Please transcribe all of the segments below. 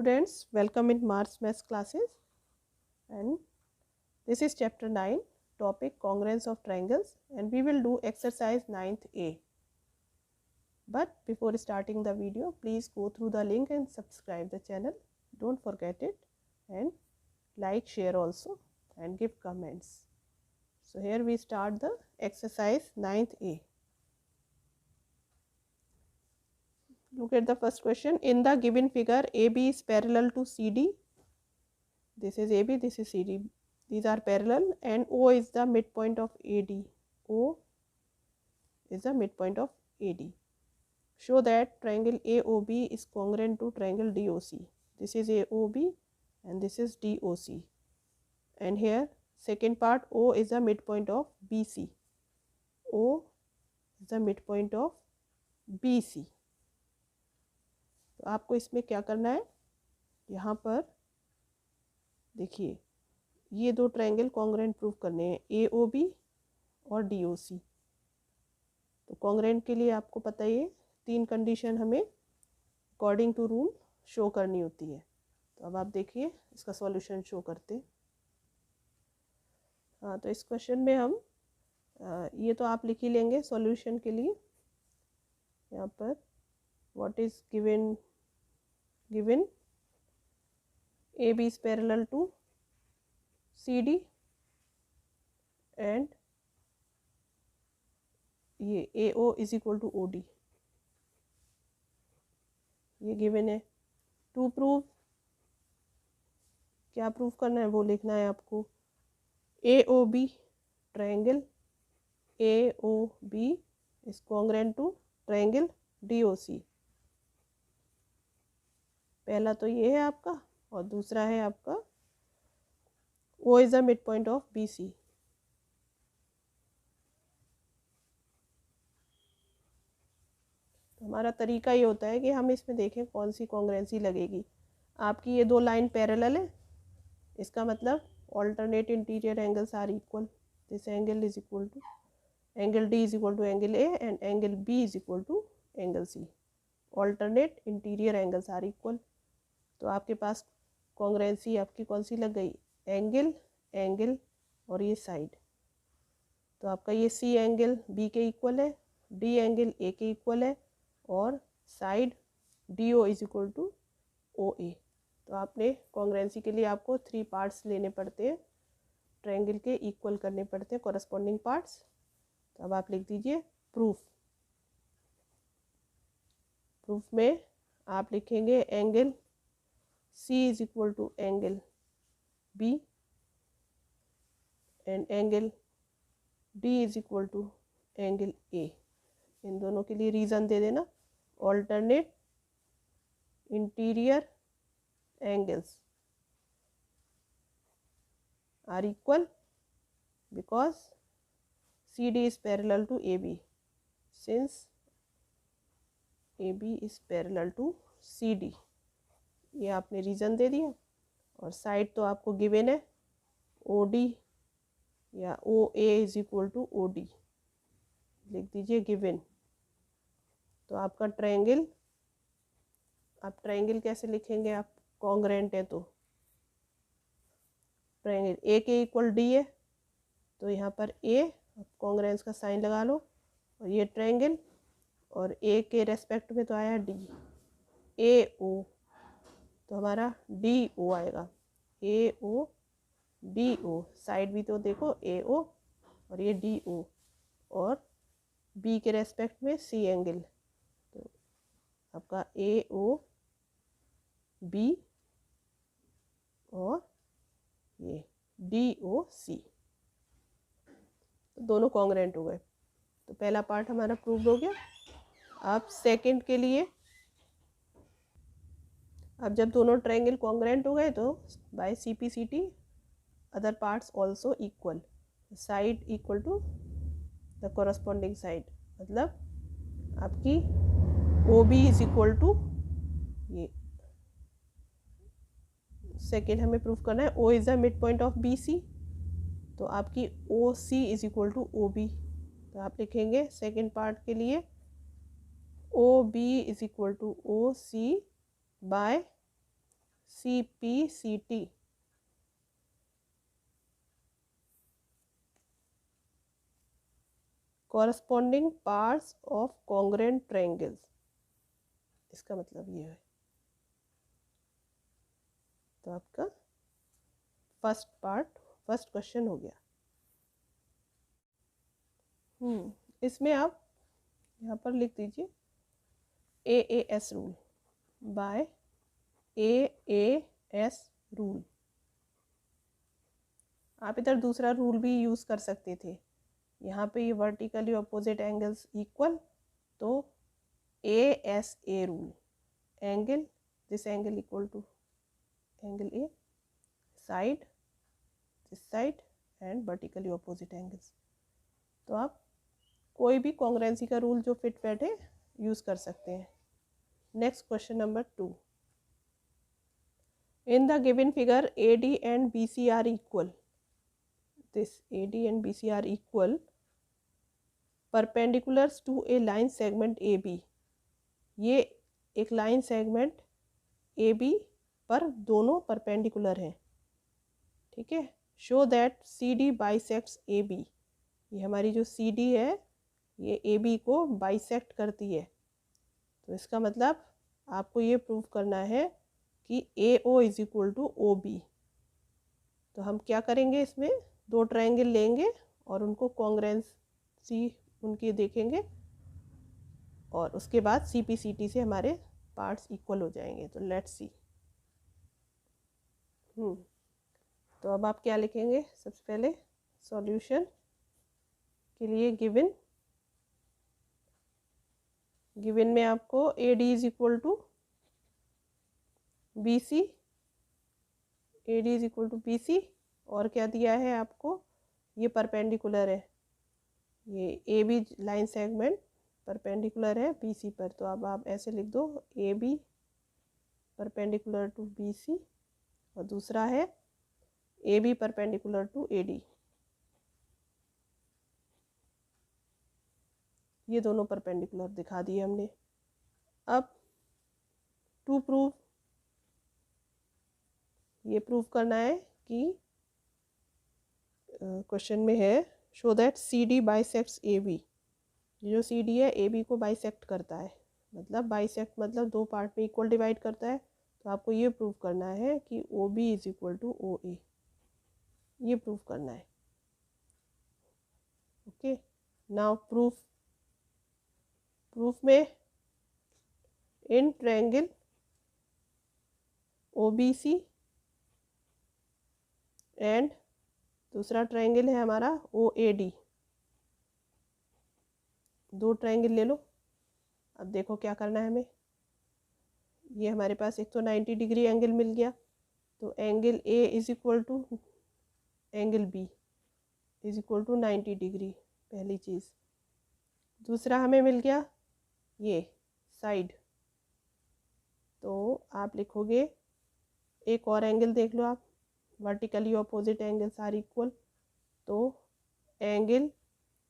students, welcome in Mars Maths classes, and this is chapter 9, topic congruence of triangles, and we will do exercise 9th A. But before starting the video, please go through the link and subscribe the channel. Don't forget it, and like, share also, and give comments. So here we start the exercise 9th A. Look at the first question. In the given figure, AB is parallel to CD. This is AB, this is CD. These are parallel, and O is the midpoint of AD. O is the midpoint of AD. Show that triangle AOB is congruent to triangle DOC. This is AOB and this is DOC. And here second part, O is the midpoint of BC. O is the midpoint of BC. तो आपको इसमें क्या करना है, यहाँ पर देखिए ये दो ट्रायंगल कॉन्ग्रुएंट प्रूव करने हैं, AOB और DOC। तो कॉन्ग्रुएंट के लिए आपको पता ही है, तीन कंडीशन हमें अकॉर्डिंग टू रूल शो करनी होती है। तो अब आप देखिए इसका सॉल्यूशन शो करते हैं। हाँ, तो इस क्वेश्चन में हम ये तो आप लिख ही लेंगे सॉल्यूशन के लिए। यहाँ पर what is given AB is parallel to CD and ये AO is equal to OD, ये गिवन है। टू प्रूव, क्या प्रूव करना है वो लिखना है आपको। AOB triangle AOB is congruent to triangle DOC। पहला तो ये है आपका, और दूसरा है आपका O is the midpoint of BC। तो हमारा तरीका ये होता है कि हम इसमें देखें कौन सी कॉन्ग्रुएंसी लगेगी। आपकी ये दो लाइन पैरेलल है, इसका मतलब alternate interior angles are equal. This angle is equal to angle D is equal to angle A and angle B is equal to angle C। Alternate interior angles are equal. तो आपके पास congruency आपकी कौन सी लग गई, angle angle और ये side. तो आपका ये C एंगल B के इक्वल है, D एंगल A के इक्वल है, और side DO is equal to OA। तो आपने कॉन्ग्रुएंसी के लिए आपको 3 पार्ट्स लेने पड़ते हैं, ट्रायंगल के इक्वल करने पड़ते हैं कॉरस्पॉन्डिंग पार्ट्स। तो अब आप लिख दीजिए प्रूफ। प्रूफ में आप लिखेंगे angle C is equal to angle B and angle D is equal to angle A। इन दोनों के लिए रीज़न दे देना। Alternate interior angles are equal because CD is parallel to AB, since AB is parallel to CD। ये आपने reason दे दिया। और साइड तो आपको गिवन है OD या OA is equal to OD, लिख दीजिए गिवन। तो आपका ट्रायंगल, आप ट्रायंगल कैसे लिखेंगे, आप कॉन्ग्रुएंट है तो ट्रायंगल A के इक्वल D है, तो यहाँ पर A कॉन्ग्रुएंस का साइन लगा लो, और ये ट्रायंगल और A के रेस्पेक्ट में तो आया D, AO, तो हमारा DO आएगा, AO DO। साइड भी तो देखो AO और ये DO, और B के रेस्पेक्ट में C एंगल, तो आपका AOB और ये DOC। तो दोनों कॉन्ग्रुएंट हो गए। तो पहला पार्ट हमारा प्रूव हो गया। अब सेकंड के लिए, अब जब दोनों ट्रायंगल कॉन्ग्रुएंट हो गए तो by CP/CT other parts also equal, side equal to the corresponding side. मतलब आपकी OB इज इक्वल टू, ये सेकेंड हमें प्रूफ करना है, O is the midpoint of BC। तो आपकी OC is equal to OB। तो आप लिखेंगे सेकेंड पार्ट के लिए OB is equal to OC by CPCT, corresponding parts of congruent triangles, इसका मतलब ये है। तो आपका फर्स्ट क्वेश्चन हो गया। इसमें आप यहाँ पर लिख दीजिए AAS rule, by AAS rule. आप इधर दूसरा रूल भी यूज़ कर सकते थे। यहाँ पे ये वर्टिकली अपोजिट एंगल्स इक्वल, तो ASA rule, angle this angle equal to angle A, side this side and vertically opposite angles. तो आप कोई भी कॉन्ग्रुएंसी का रूल जो फिट बैठे यूज़ कर सकते हैं। Next question number 2, in the given figure AD and BC are equal, this AD and BC are equal perpendiculars to a line segment AB, ये एक लाइन सेगमेंट AB पर दोनों परपेंडिकुलर हैं, ठीक है। Show that CD bisects AB, ये हमारी जो CD है ये AB को बाइसेक्ट करती है। तो इसका मतलब आपको ये प्रूव करना है कि AO is equal to OB। तो हम क्या करेंगे, इसमें दो ट्रायंगल लेंगे और उनको कॉन्ग्रुएंसी उनकी देखेंगे और उसके बाद CPCT से हमारे पार्ट्स इक्वल हो जाएंगे। तो लेट्स सी। तो अब आप क्या लिखेंगे, सबसे पहले सॉल्यूशन के लिए गिवन में आपको AD is equal to BC, AD is equal to BC, और क्या दिया है आपको, ये परपेंडिकुलर है, ये AB लाइन सेगमेंट परपेंडिकुलर है BC पर। तो अब आप ऐसे लिख दो AB परपेंडिकुलर टू BC, और दूसरा है AB परपेंडिकुलर टू AD। ये दोनों परपेंडिकुलर दिखा दिए हमने। अब टू प्रूव, ये प्रूव करना है कि क्वेश्चन में है show that CD bisects AB, ये जो CD है AB को बाइसेक्ट करता है, मतलब बाइसेक्ट मतलब दो पार्ट में इक्वल डिवाइड करता है। तो आपको ये प्रूव करना है कि OB is equal to OA, ये प्रूव करना है। ओके, नाउ प्रूफ में इन ट्रायंगल OBC एंड दूसरा ट्रायंगल है हमारा OAD, दो ट्रायंगल ले लो। अब देखो क्या करना है हमें, ये हमारे पास एक तो 90 डिग्री एंगल मिल गया, तो angle A is equal to angle B is equal to 90 degree, पहली चीज़। दूसरा हमें मिल गया ये साइड, तो आप लिखोगे, एक और एंगल देख लो आप, vertically opposite angles are equal, तो angle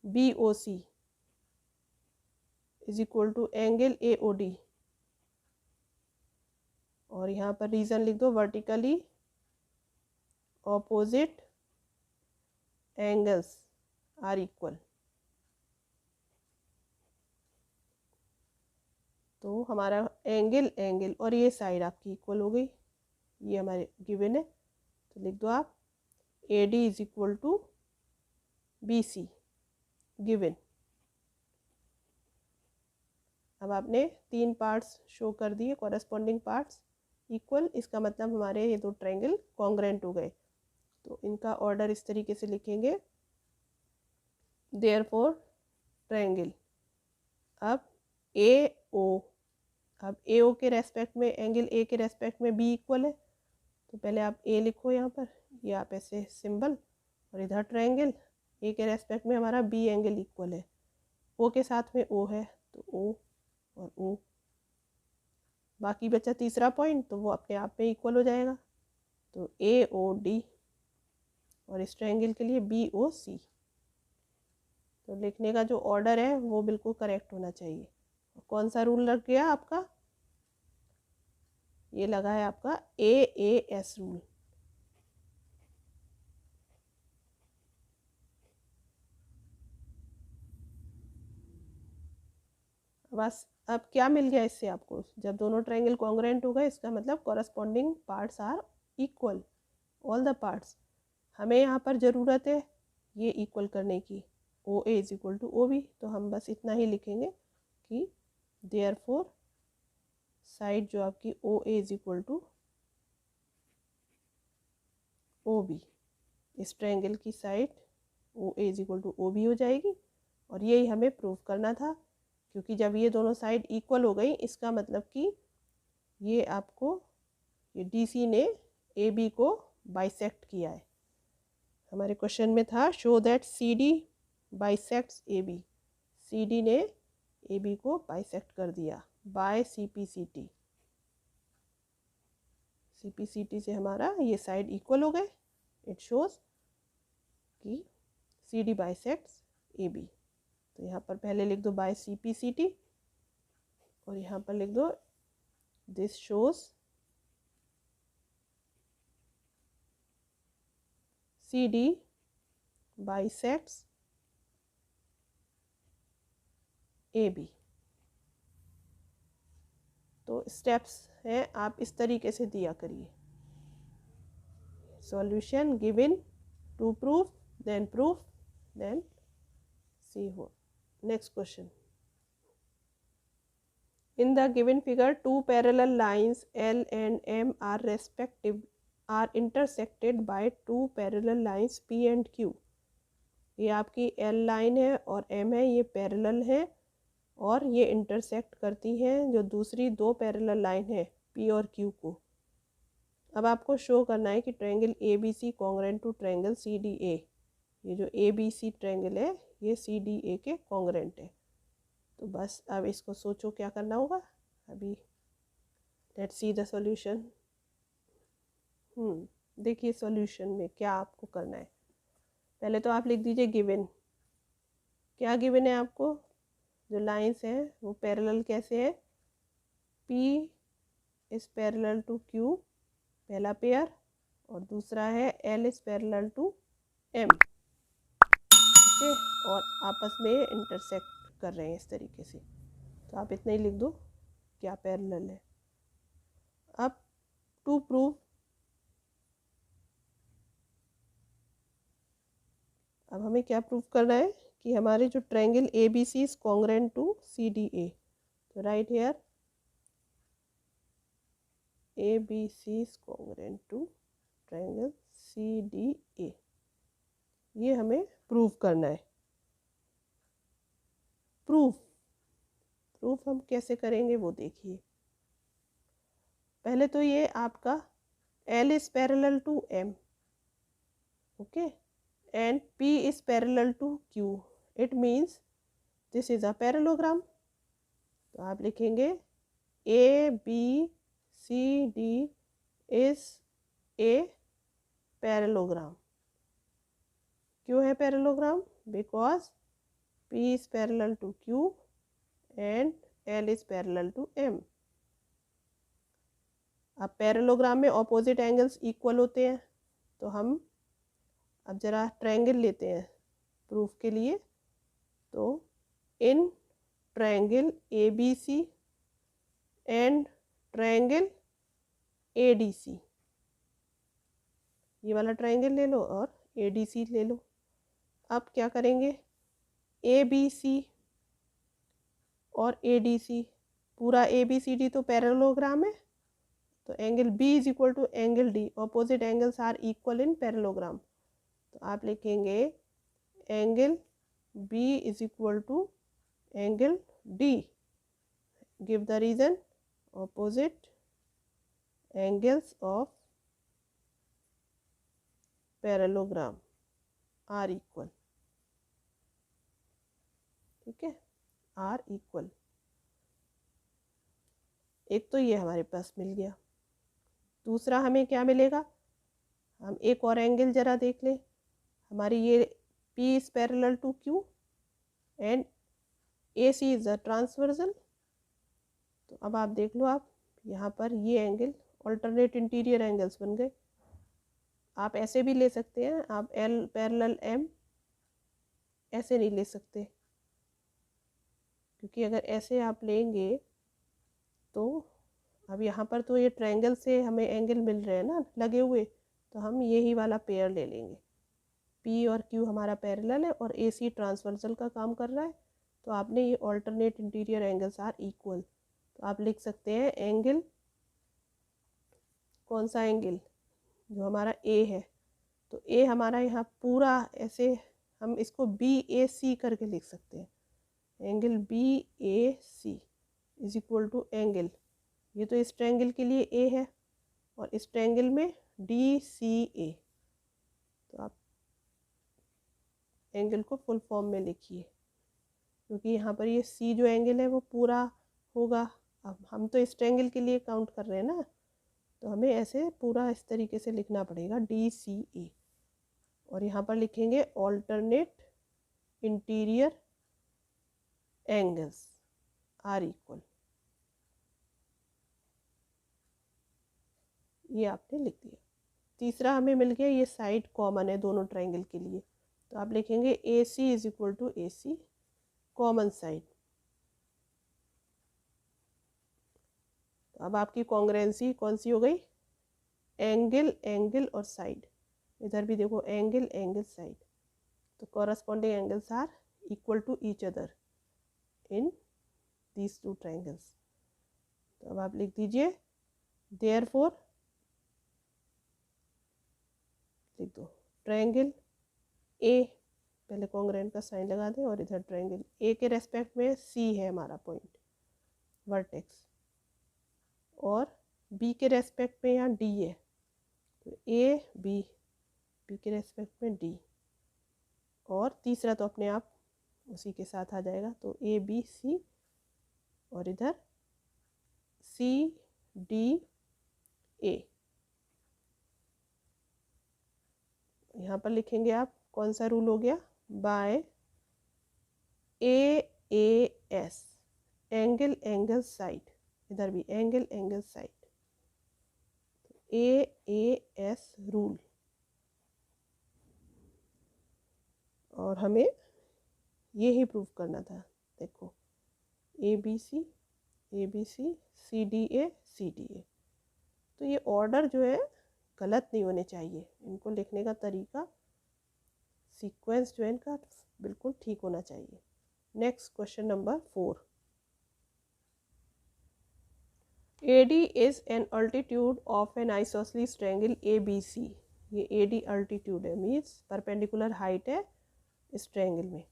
BOC is equal to angle AOD, और यहाँ पर रीज़न लिख दो, vertically opposite angles are equal. तो हमारा एंगल और ये साइड आपकी इक्वल हो गई, ये हमारे गिवन है। तो लिख दो आप AD is equal to BC given. अब आपने तीन पार्ट्स शो कर दिए, कॉरेस्पॉन्डिंग पार्ट्स इक्वल, इसका मतलब हमारे ये दो ट्रायंगल कॉन्ग्रुएंट हो गए। तो इनका ऑर्डर इस तरीके से लिखेंगे, देयरफॉर ट्रायंगल। अब AO के रेस्पेक्ट में, एंगल A के रेस्पेक्ट में B इक्वल है, तो पहले आप A लिखो यहाँ पर, ये आप ऐसे सिंबल, और इधर ट्रायंगल A के रेस्पेक्ट में हमारा B एंगल इक्वल है, O के साथ में O है, तो O और O, बाकी बचा तीसरा पॉइंट, तो वो अपने आप में इक्वल हो जाएगा। तो AOD, और इस ट्रायंगल के लिए BOC। तो लिखने का जो ऑर्डर है वो बिल्कुल करेक्ट होना चाहिए। कौन सा रूल लग गया आपका, ये लगा है आपका AAS रूल। बस अब क्या मिल गया इससे आपको, जब दोनों ट्रायंगल कॉन्ग्रुएंट हो गए इसका मतलब corresponding parts are equal, all the parts. हमें यहाँ पर ज़रूरत है ये इक्वल करने की, OA is equal to OB, तो हम बस इतना ही लिखेंगे कि देयरफॉर साइड जो आपकी OA is equal to OB, इस ट्रायंगल की side OA is equal to OB हो जाएगी। और यही हमें प्रूव करना था, क्योंकि जब ये दोनों साइड इक्वल हो गई इसका मतलब कि ये आपको ये DC ने AB को बाइसेक्ट किया है। हमारे क्वेश्चन में था show that CD bisects AB, CD ने AB को बाइसेक्ट कर दिया बाय CPCT। CPCT से हमारा ये साइड इक्वल हो गए, इट शोज कि CD बाइसेक्ट्स AB। तो यहाँ पर पहले लिख दो बाय CPCT और यहाँ पर लिख दो this shows CD bisects AB। तो स्टेप्स हैं, आप इस तरीके से दिया करिए। Solution given to proof, then proof, then सी हो। Next question, in the given figure two parallel lines L and M are intersected by two parallel lines P and Q। ये आपकी L लाइन है और M है, ये parallel है और ये इंटरसेक्ट करती हैं जो दूसरी दो पैरेलल लाइन है P और Q को। अब आपको शो करना है कि triangle ABC congruent to triangle CDA। ये जो ABC ट्रायंगल है ये CDA के कॉन्ग्रुएंट है। तो बस अब इसको सोचो क्या करना होगा। अभी लेट्स सी द सॉल्यूशन। देखिए सॉल्यूशन में क्या आपको करना है। पहले तो आप लिख दीजिए गिवन, क्या गिवन है आपको, जो लाइंस हैं वो पैरेलल कैसे है, P is parallel to Q पहला पेयर, और दूसरा है L is parallel to M, okay, और आपस में इंटरसेक्ट कर रहे हैं इस तरीके से। तो आप इतना ही लिख दो क्या पैरेलल है। अब टू प्रूव, अब हमें क्या प्रूव करना है कि हमारे जो triangle ABC is congruent to CDA। तो right here ABC is congruent to triangle CDA, ये हमें प्रूव करना है। प्रूफ हम कैसे करेंगे वो देखिए। पहले तो ये आपका L is parallel to M, okay, and P is parallel to Q, it means this is a parallelogram. तो आप लिखेंगे ABCD इज ए पैरेलोग्राम। क्यों है parallelogram, because P is parallel to Q and L is parallel to M। अब parallelogram में opposite angles equal होते हैं, तो हम अब जरा ट्रायंगल लेते हैं प्रूफ के लिए। तो in triangle ABC and triangle ADC, ये वाला ट्रायंगल ले लो और ADC ले लो। अब क्या करेंगे, ABC और ADC, पूरा ABCD तो पैरेललोग्राम है, तो angle B is equal to angle D, opposite angles are equal in parallelogram. तो आप लिखेंगे angle B is equal to angle D, give the reason, opposite angles of parallelogram are equal, ठीक है, are equal. एक तो ये हमारे पास मिल गया, दूसरा हमें क्या मिलेगा, हम एक और एंगल जरा देख लें। हमारी ये P is parallel to Q and AC is a transversal. तो अब आप देख लो, आप यहाँ पर ये एंगल ऑल्टरनेट इंटीरियर एंगल्स बन गए। आप ऐसे भी ले सकते हैं, आप एल पैरेलल एम ऐसे नहीं ले सकते, क्योंकि अगर ऐसे आप लेंगे तो अब यहाँ पर तो ये ट्रायंगल से हमें एंगल मिल रहे हैं ना लगे हुए, तो हम यही वाला पेयर ले लेंगे। पी और क्यू हमारा पैरेलल है और ए सी ट्रांसवर्सल का काम कर रहा है, तो आपने ये alternate interior angles are equal, तो आप लिख सकते हैं एंगल, कौन सा एंगल, जो हमारा ए है, तो ए हमारा यहाँ पूरा ऐसे हम इसको बी ए सी करके लिख सकते हैं। Angle B A C is equal to angle, ये तो इस ट्रायंगल के लिए ए है और इस ट्रायंगल में डी सी ए, तो आप एंगल को फुल फॉर्म में लिखिए, क्योंकि यहाँ पर ये सी जो एंगल है वो पूरा होगा। अब हम तो इस ट्रायंगल के लिए काउंट कर रहे हैं ना, तो हमें ऐसे पूरा इस तरीके से लिखना पड़ेगा डी सी ए, और यहाँ पर लिखेंगे alternate interior angles are equal, ये आपने लिख दिया। तीसरा हमें मिल गया, ये साइड कॉमन है दोनों ट्रायंगल के लिए, तो आप लिखेंगे A C is equal to A C common side. तो अब आपकी कॉन्ग्रुएंसी कौन सी हो गई, एंगल एंगल और साइड, इधर भी देखो एंगल एंगल साइड, तो corresponding angles are equal to each other in these two triangles. तो अब आप लिख दीजिए देयरफॉर, लिख दो ट्रायंगल ए, पहले कॉन्ग्रुएंट का साइन लगा दें, और इधर ट्रायंगल ए के रेस्पेक्ट में सी है हमारा पॉइंट वर्टेक्स, और बी के रेस्पेक्ट में यहाँ डी है, तो ए बी, बी के रेस्पेक्ट में डी, और तीसरा तो अपने आप उसी के साथ आ जाएगा, तो ए बी सी, और इधर सी डी ए। यहाँ पर लिखेंगे आप कौन सा रूल हो गया, by A S angle angle side, इधर भी angle angle side, A S rule. और हमें ये ही प्रूव करना था, देखो A B C C D A, तो ये ऑर्डर जो है गलत नहीं होने चाहिए, इनको लिखने का तरीका सीक्वेंस जो है इनका बिल्कुल ठीक होना चाहिए। Next question number 4, AD is an altitude of an isosceles triangle ABC, ये AD अल्टीट्यूड है, मीन्स परपेंडिकुलर हाइट है इस ट्रायंगल में,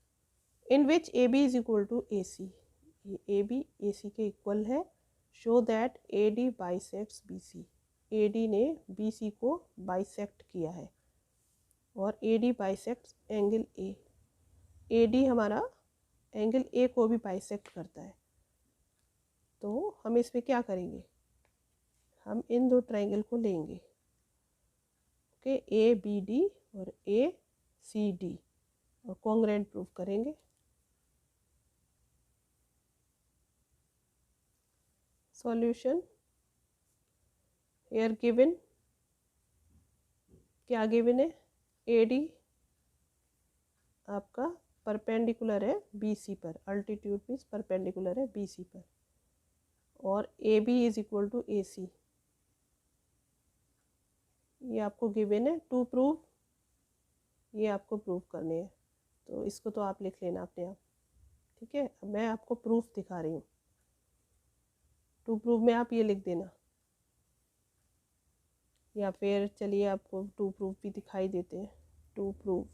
in which AB is equal to AC, ये AB AC के इक्वल है, show that AD bisects BC, AD ने BC को बाइसेक्ट किया है, और AD bisects angle A, AD हमारा एंगल A को भी बाइसेक्ट करता है। तो हम इसमें क्या करेंगे, हम इन दो ट्रायंगल को लेंगे, ओके, ABD और ACD, और कॉन्ग्रुएंट प्रूफ करेंगे। सॉल्यूशन हेयर गिवन, क्या गिवन है, AD आपका परपेंडिकुलर है BC पर, अल्टीट्यूड मीन्स परपेंडिकुलर है BC पर, और AB is equal to AC, ये आपको गिवन है। टू प्रूव, ये आपको प्रूव करने हैं, तो इसको तो आप लिख लेना अपने आप, ठीक है। अब मैं आपको प्रूफ दिखा रही हूँ, टू प्रूव में आप ये लिख देना, या फिर चलिए आपको टू प्रूफ भी दिखाई देते हैं। To prove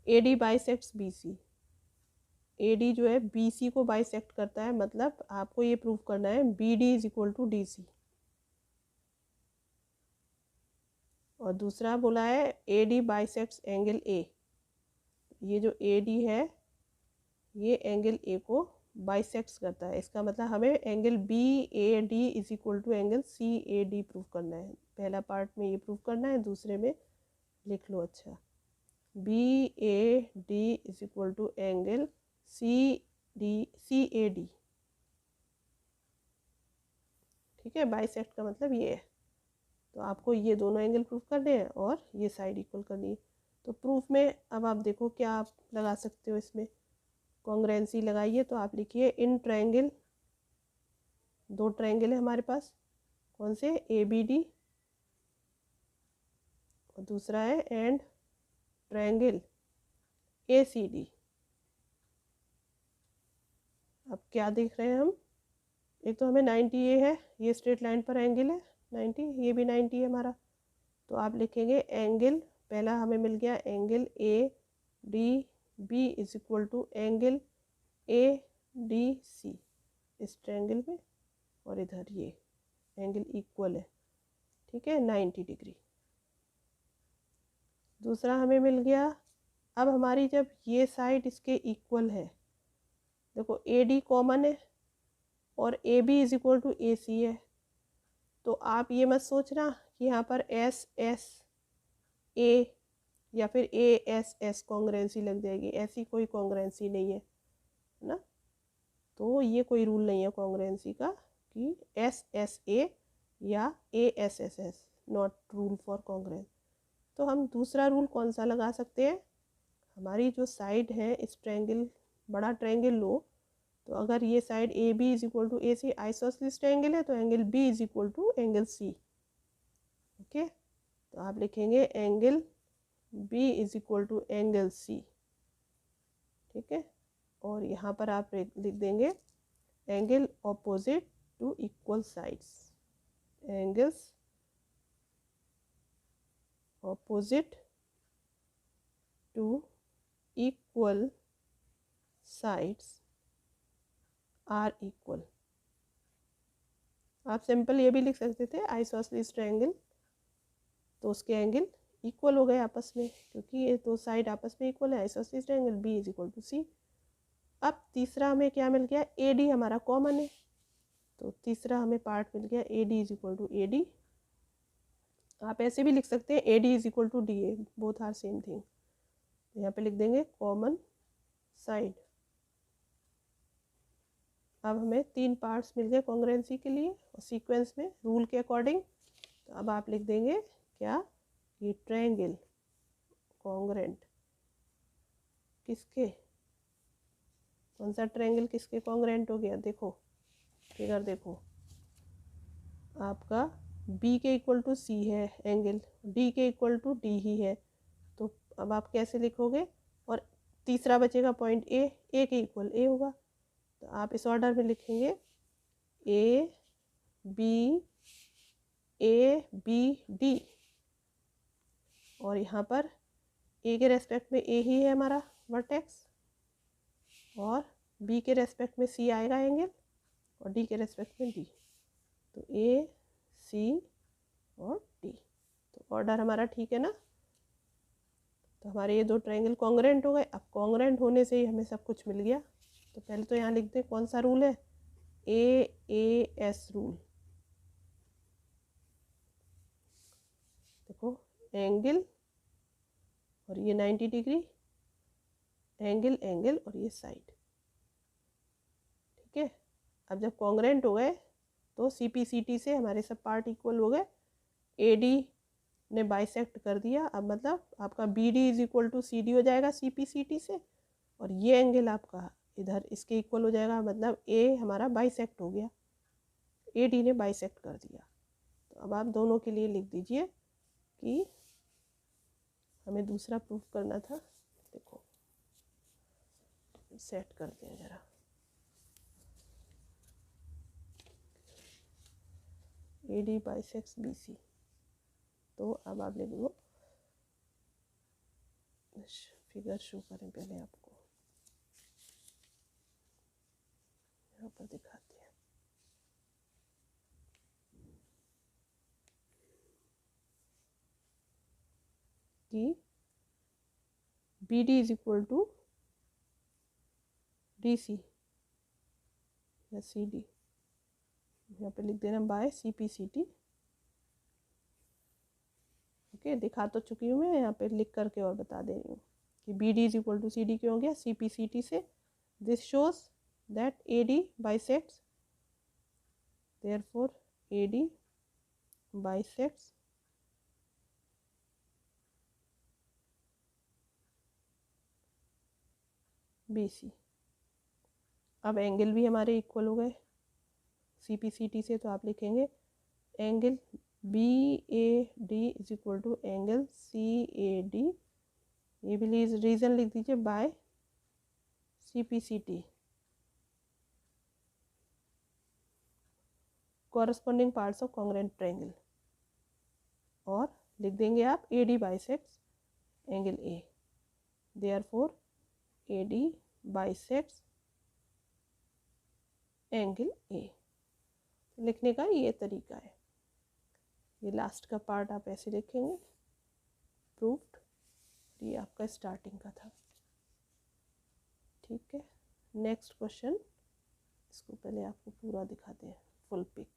AD bisects BC, AD जो है BC को बाइसेक्ट करता है, मतलब आपको ये प्रूव करना है BD is equal to DC, और दूसरा बोला है AD बाइसेक्ट्स एंगल A, ये जो AD है ये एंगल A को बाइसेक्ट्स करता है, इसका मतलब हमें angle BAD is equal to angle CAD prove करना है। पहला पार्ट में ये प्रूव करना है, दूसरे में लिख लो, अच्छा, BAD is equal to angle CAD, ठीक है, बाइसेक्ट का मतलब ये है। तो आपको ये दोनों एंगल प्रूफ करने हैं और ये साइड इक्वल करनी है। तो प्रूफ में अब आप देखो क्या आप लगा सकते हो, इसमें कॉन्ग्रुएंसी लगाइए। तो आप लिखिए इन ट्रायंगल, दो ट्रायंगल है हमारे पास, कौन से, ABD और दूसरा है एंड ट्रायंगल ACD। अब क्या देख रहे हैं हम, एक तो हमें 90 ये है, ये स्ट्रेट लाइन पर एंगल है 90, ये भी 90 है हमारा। तो आप लिखेंगे एंगल, पहला हमें मिल गया angle ADB is equal to angle ADC इस ट्रायंगल में, और इधर ये एंगल इक्वल है, ठीक है, 90 डिग्री। दूसरा हमें मिल गया, अब हमारी जब ये साइड इसके इक्वल है, देखो AD कॉमन है और AB is equal to AC है। तो आप ये मत सोचना कि यहाँ पर SSA या फिर ASS कॉन्ग्रुएंसी लग जाएगी, ऐसी कोई कॉन्ग्रुएंसी नहीं है ना। तो ये कोई रूल नहीं है कॉन्ग्रुएंसी का कि SSA या ASSS, not rule for congruence. तो हम दूसरा रूल कौन सा लगा सकते हैं, हमारी जो साइड है इस ट्रायंगल, बड़ा ट्रायंगल लो, तो अगर ये side AB is equal to AC isosceles triangle है, तो angle B is equal to angle C। Okay, तो आप लिखेंगे angle B is equal to angle C, ठीक है। और यहाँ पर आप लिख देंगे angle opposite to equal sides, angles opposite to equal sides are equal. आप सिंपल ये भी लिख सकते थे आइसोसेलेस ट्रायंगल, तो उसके एंगल इक्वल हो गए आपस में, क्योंकि ये दो साइड आपस में इक्वल है, isosceles triangle B is equal to C। अब तीसरा हमें क्या मिल गया, AD हमारा कॉमन है, तो तीसरा हमें पार्ट मिल गया AD is equal to AD। आप ऐसे भी लिख सकते हैं AD is equal to DA, both are same thing. यहाँ पे लिख देंगे कॉमन साइड। अब हमें तीन पार्ट्स मिल गए कॉन्ग्रुएंसी के लिए और सीक्वेंस में रूल के अकॉर्डिंग। तो अब आप लिख देंगे क्या, ये ट्रायंगल कॉन्ग्रुएंट किसके, कौन सा ट्रायंगल किसके कॉन्ग्रुएंट हो गया, देखो फिगर देखो, आपका B के इक्वल टू C है एंगल, D के इक्वल टू D ही है। तो अब आप कैसे लिखोगे, और तीसरा बचेगा पॉइंट A के इक्वल A होगा। तो आप इस ऑर्डर में लिखेंगे ABD, और यहाँ पर A के रेस्पेक्ट में A ही है हमारा वर्टेक्स, और B के रेस्पेक्ट में C आएगा एंगल, और D के रेस्पेक्ट में D। तो A, C और D, तो ऑर्डर हमारा ठीक है ना। तो हमारे ये दो ट्रायंगल कॉन्ग्रुएंट हो गए। अब कॉन्ग्रुएंट होने से ही हमें सब कुछ मिल गया। तो पहले तो यहाँ लिखते हैं कौन सा रूल है, AAS रूल। देखो एंगल और ये 90 डिग्री, एंगल एंगल और ये साइड, ठीक है। अब जब कॉन्ग्रुएंट हो गए तो CPCT से हमारे सब पार्ट इक्वल हो गए, AD ने बाइसेक्ट कर दिया। अब मतलब आपका BD is equal to CD हो जाएगा CPCT से, और ये एंगल आपका इधर इसके इक्वल हो जाएगा, मतलब A हमारा बाइसेक्ट हो गया, AD ने बाइसेक्ट कर दिया। तो अब आप दोनों के लिए लिख दीजिए कि हमें दूसरा प्रूफ करना था। देखो सेट करते हैं जरा, AD बाइसेक्ट्स BC। तो अब आप लिख दो, फिगर शो करें पहले आपको, यहाँ पर दिखाते हैं। कि BD is equal to DC या CD, यहाँ पे लिख देना बाय CPCT। ओके, दिखा तो चुकी हूँ मैं, यहाँ पे लिख करके और बता दे रही हूँ कि BD is equal to CD क्यों हो गया, CPCT से। This shows that AD bisects, therefore AD bisects BC। अब एंगल भी हमारे इक्वल हो गए CPCT से, तो आप लिखेंगे angle BAD is equal to angle CAD, ये भी रीजन लिख दीजिए, by CPCT। Corresponding parts of congruent triangle, और लिख देंगे आप AD bisects angle A, therefore AD bisects angle A। लिखने का ये तरीका है। ये लास्ट का पार्ट आप ऐसे लिखेंगे, प्रूफ्ड। ये आपका स्टार्टिंग का था, ठीक है। नेक्स्ट क्वेश्चन, इसको पहले आपको पूरा दिखाते हैं, फुल पिक,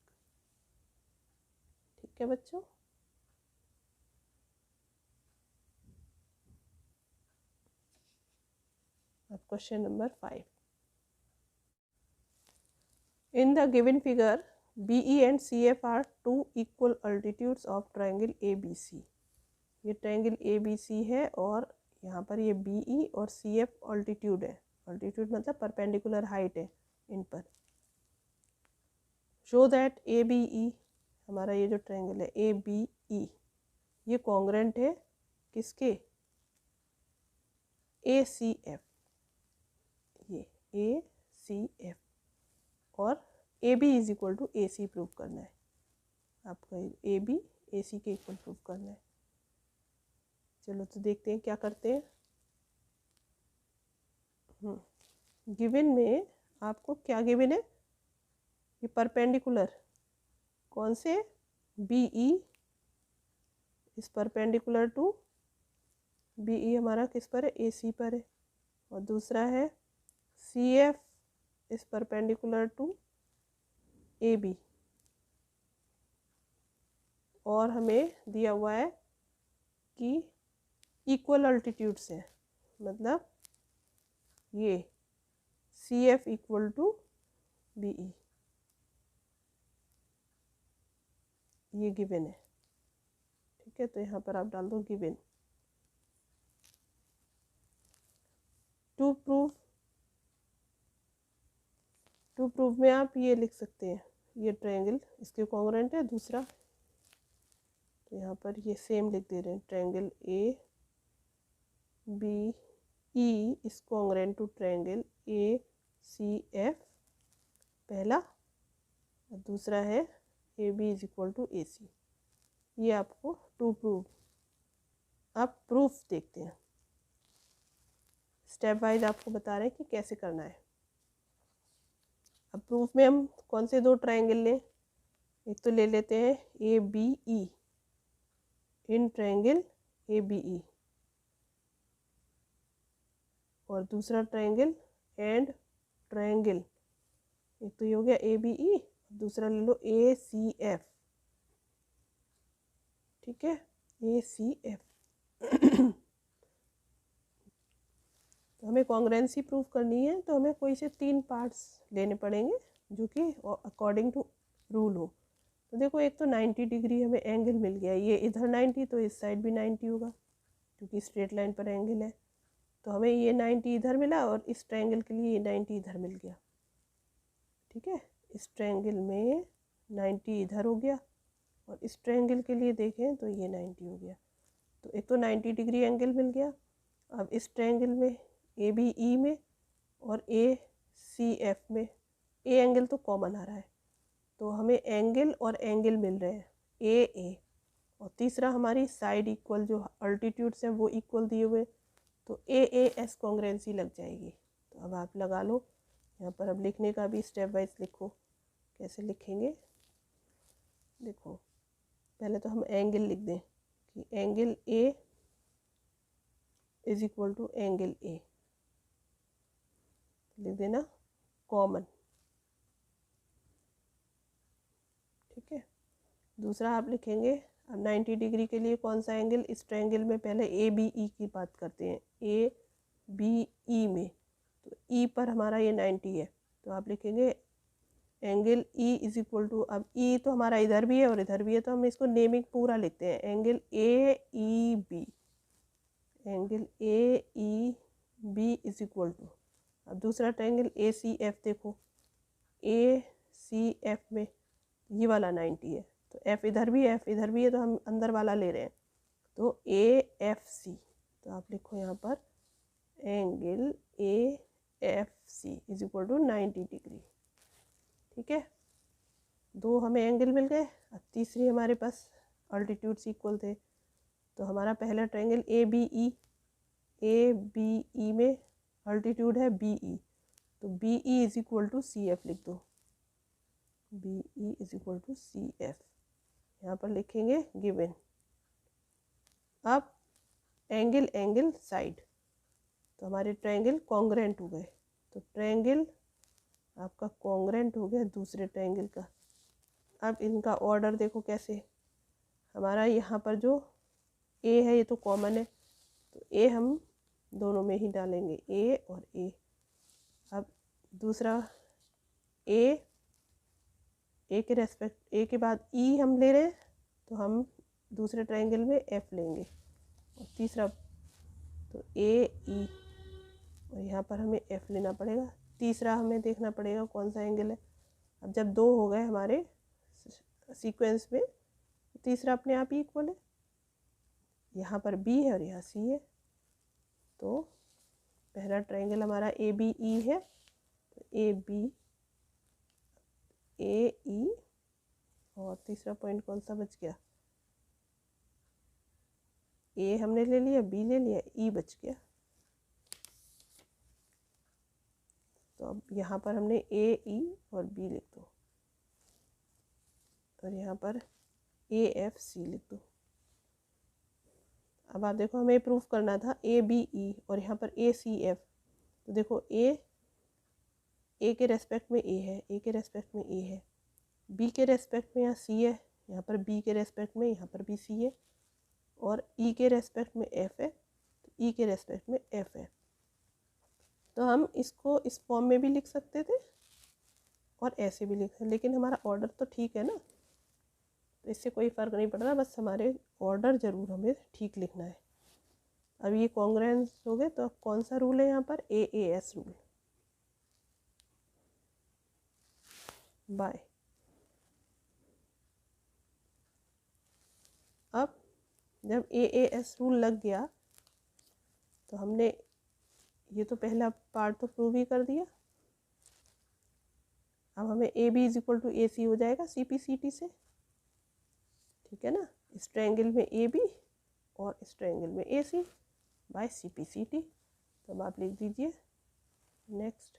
ठीक है बच्चों। अब question number 5, in the given figure BE and CF are two equal altitudes of triangle ABC। ये ट्रायंगल ABC है और यहाँ पर ये BE और CF ऑल्टीट्यूड है। ऑल्टीट्यूड मतलब परपेंडिकुलर हाइट है इन पर। शो दैट ABE, हमारा ये जो ट्रायंगल है ABE, ये कॉन्ग्रुएंट है किसके, ACF, ये ACF, और AB is equal to AC प्रूव करना है आपका, AB AC के इक्वल प्रूव करना है। चलो तो देखते हैं क्या करते हैं। गिवन में आपको क्या गिवन है, ये परपेंडिकुलर कौन से, BE इस परपेंडिकुलर टू, BE हमारा किस पर है, AC पर है, और दूसरा है CF इस परपेंडिकुलर टू AB, और हमें दिया हुआ है कि इक्वल अल्टीट्यूड्स है, मतलब ये CF इक्वल टू BE, ये गिवन है, ठीक है। तो यहाँ पर आप डाल दो गिवन। टू प्रूव में आप ये लिख सकते हैं, ये ट्रायंगल इसके कॉन्ग्रुएंट है, दूसरा तो यहाँ पर ये सेम लिख दे रहे हैं, triangle ABE is congruent to triangle ACF पहला, और दूसरा है AB is equal to AC। ये आपको टू प्रूव। आप प्रूफ देखते हैं, स्टेप वाइज आपको बता रहे हैं कि कैसे करना है। अब प्रूफ में हम कौन से दो ट्रायंगल लें, एक तो ले लेते हैं ABE, इन ट्रायंगल ABE, और दूसरा ट्रायंगल एंड ट्रायंगल, एक तो ये हो गया ABE, दूसरा ले लो ACF, ठीक है, ACF। तो हमें कॉन्ग्रुएंसी प्रूव करनी है, तो हमें कोई से 3 पार्ट्स लेने पड़ेंगे जो कि अकॉर्डिंग टू रूल हो। तो देखो, एक तो 90 डिग्री हमें एंगल मिल गया, ये इधर 90 तो इस साइड भी 90 होगा, क्योंकि स्ट्रेट लाइन पर एंगल है। तो हमें ये 90 इधर मिला, और इस ट्रायंगल के लिए ये 90 इधर मिल गया, ठीक है। इस ट्रायंगल में 90 इधर हो गया, और इस ट्रायंगल के लिए देखें तो ये 90 हो गया। तो एक तो 90 डिग्री एंगल मिल गया। अब इस ट्रायंगल में ABE में और ACF में ए एंगल तो कॉमन आ रहा है, तो हमें एंगल और एंगल मिल रहे हैं AA, और तीसरा हमारी साइड इक्वल, जो अल्टीट्यूड्स हैं वो इक्वल दिए हुए, तो AAS कॉन्ग्रुएंसी लग जाएगी। तो अब आप लगा लो यहाँ पर। अब लिखने का भी स्टेप वाइज लिखो, कैसे लिखेंगे देखो। पहले तो हम एंगल लिख दें कि angle A is equal to angle A, लिख देना कॉमन, ठीक है। दूसरा आप लिखेंगे, अब 90 डिग्री के लिए कौन सा एंगल, इस ट्रायंगल में पहले ABE की बात करते हैं, ABE में, तो E पर हमारा ये 90 है, तो आप लिखेंगे angle E is equal to, अब ई तो हमारा इधर भी है और इधर भी है, तो हम इसको नेमिंग पूरा लिखते हैं, angle A E B, angle A E B is equal to, अब दूसरा ट्रायंगल ए सी एफ, देखो ए सी एफ में ये वाला 90 है, तो एफ इधर भी है, एफ इधर भी है, तो हम अंदर वाला ले रहे हैं, तो ए एफ सी, तो आप लिखो यहाँ पर angle A F C is equal to 90 degree. ठीक है, दो हमें एंगल मिल गए। अब तीसरी हमारे पास अल्टीट्यूड्स इक्वल थे, तो हमारा पहला ट्रायंगल ए बी ई में अल्टीट्यूड है बी ई, तो B E is equal to C F लिख दो, B E is equal to C F, यहाँ पर लिखेंगे गिवन। अब एंगल एंगल साइड, तो हमारे ट्रायंगल कॉन्ग्रेंट हो गए, तो ट्रायंगल आपका कॉन्ग्रेंट हो गया दूसरे ट्रायंगल का। अब इनका ऑर्डर देखो कैसे, हमारा यहाँ पर जो ए है ये तो कॉमन है, तो ए हम दोनों में ही डालेंगे, ए और ए। अब दूसरा ए के रेस्पेक्ट, ए के बाद ई हम ले रहे हैं, तो हम दूसरे ट्रायंगल में एफ लेंगे, और तीसरा तो ए ई, और यहाँ पर हमें एफ लेना पड़ेगा। तीसरा हमें देखना पड़ेगा कौन सा एंगल है। अब जब दो हो गए हमारे सीक्वेंस में, तीसरा अपने आप ही इक्वल है, यहाँ पर बी है और यहाँ सी है, तो पहला ट्रायंगल हमारा ए बी ई है, तो ए बी ए ई, और तीसरा पॉइंट कौन सा बच गया, ए हमने ले लिया, बी ले लिया, ई बच गया। तो अब यहाँ पर हमने ए ई और बी लिख दो, और यहाँ पर ए एफ सी लिख दो। अब आप देखो हमें प्रूफ करना था ए बी ई और यहाँ पर ए सी एफ, तो देखो ए के रेस्पेक्ट में ए है, ए के रेस्पेक्ट में ए है, बी के रेस्पेक्ट में यहाँ सी है, यहाँ पर बी के रेस्पेक्ट में यहाँ पर भी सी है, और ई के रेस्पेक्ट में एफ है, तो ई के रेस्पेक्ट में एफ है। तो हम इसको इस फॉर्म में भी लिख सकते थे और ऐसे भी लिख सकते, लेकिन हमारा ऑर्डर तो ठीक है ना, तो इससे कोई फ़र्क नहीं पड़ रहा, बस हमारे ऑर्डर ज़रूर हमें ठीक लिखना है। अब ये कॉन्ग्रेंस हो गए, तो अब कौन सा रूल है यहाँ पर, ए एस रूल, बाय। अब जब ए एस रूल लग गया, तो हमने ये तो पहला पार्ट तो प्रूव ही कर दिया। अब हमें A B is equal to A C हो जाएगा सी पी सी टी से, ठीक है ना, इस ट्रायंगल में ए बी और इस ट्रायंगल में A C by C P C T. तो अब आप लिख दीजिए, नेक्स्ट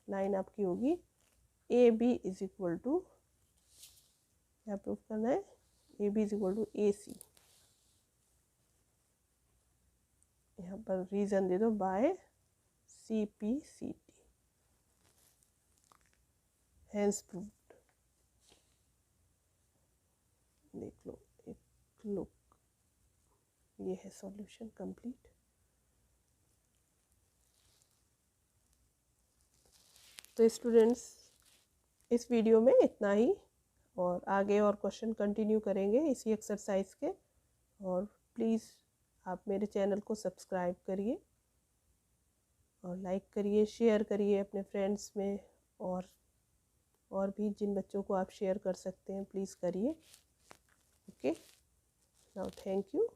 लाइन आपकी होगी A B is equal to, क्या प्रूव करना है, A B is equal to A C, यहाँ पर रीजन दे दो by C P C T, hence proved. देख लो एक लुक, ये है सॉल्यूशन कंप्लीट। तो स्टूडेंट्स इस वीडियो में इतना ही, और आगे और क्वेश्चन कंटिन्यू करेंगे इसी एक्सरसाइज के, और प्लीज़ आप मेरे चैनल को सब्सक्राइब करिए और लाइक करिए, शेयर करिए अपने फ्रेंड्स में, और भी जिन बच्चों को आप शेयर कर सकते हैं प्लीज़ करिए। Okay, now thank you.